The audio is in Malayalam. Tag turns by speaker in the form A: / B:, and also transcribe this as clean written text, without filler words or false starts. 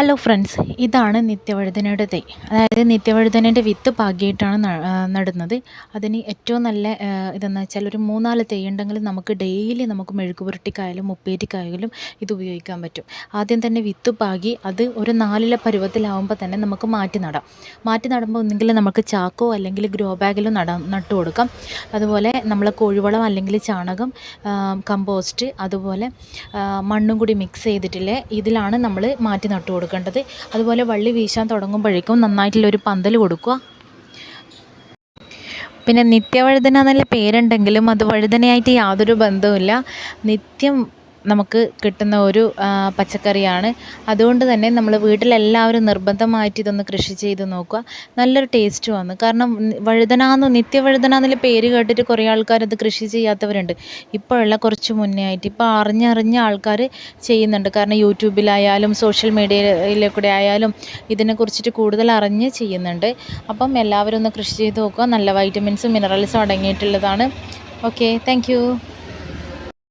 A: ഹലോ ഫ്രണ്ട്സ്, ഇതാണ് നിത്യവഴുതനയുടെ തൈ. അതായത് നിത്യവഴുതനേൻ്റെ വിത്ത് പാകിയിട്ടാണ് നടുന്നത്. അതിന് ഏറ്റവും നല്ല ഇതെന്ന് വെച്ചാൽ ഒരു 3-4 തൈ ഉണ്ടെങ്കിൽ നമുക്ക് ഡെയിലി നമുക്ക് മെഴുക്ക് പുരട്ടിക്കായാലും ഉപ്പേരിക്കായാലും ഇത് ഉപയോഗിക്കാൻ പറ്റും. ആദ്യം തന്നെ വിത്ത് പാകി അത് ഒരു 4 പരുവത്തിലാവുമ്പോൾ തന്നെ നമുക്ക് മാറ്റി നടുമ്പോൾ ഒന്നെങ്കിൽ നമുക്ക് ചാക്കോ അല്ലെങ്കിൽ ഗ്രോ ബാഗിലോ നട്ടു കൊടുക്കാം. അതുപോലെ നമ്മൾ കോഴിവളം അല്ലെങ്കിൽ ചാണകം, കമ്പോസ്റ്റ്, അതുപോലെ മണ്ണും കൂടി മിക്സ് ചെയ്തിട്ടില്ലേ ഇതിലാണ് നമ്മൾ മാറ്റി നട്ടു കൊടുക്കേണ്ടത്. അതുപോലെ വള്ളി വീശാൻ തുടങ്ങുമ്പോഴേക്കും നന്നായിട്ടുള്ളൊരു പന്തൽ കൊടുക്കുക. പിന്നെ നിത്യവഴുതന എന്നുള്ള പേരുണ്ടെങ്കിലും അത് വഴുതനയായിട്ട് യാതൊരു ബന്ധവുമില്ല. നിത്യം നമുക്ക് കിട്ടുന്ന ഒരു പച്ചക്കറിയാണ്. അതുകൊണ്ട് തന്നെ നമ്മൾ വീട്ടിലെല്ലാവരും നിർബന്ധമായിട്ട് ഇതൊന്ന് കൃഷി ചെയ്ത് നോക്കുക. നല്ലൊരു ടേസ്റ്റ് വന്നു. കാരണം നിത്യവഴുതന എന്നുള്ള പേര് കേട്ടിട്ട് കുറേ ആൾക്കാർ അത് കൃഷി ചെയ്യാത്തവരുണ്ട്. ഇപ്പോഴുള്ള കുറച്ച് മുന്നേ ആയിട്ട് ഇപ്പോൾ അറിഞ്ഞ ആൾക്കാർ ചെയ്യുന്നുണ്ട്. കാരണം യൂട്യൂബിലായാലും സോഷ്യൽ മീഡിയയിൽ കൂടെ ആയാലും ഇതിനെക്കുറിച്ചിട്ട് കൂടുതൽ അറിഞ്ഞ് ചെയ്യുന്നുണ്ട്. അപ്പം എല്ലാവരും ഒന്ന് കൃഷി ചെയ്ത് നോക്കുക. നല്ല വൈറ്റമിൻസും മിനറൽസും അടങ്ങിയിട്ടുള്ളതാണ്. Okay, thank U.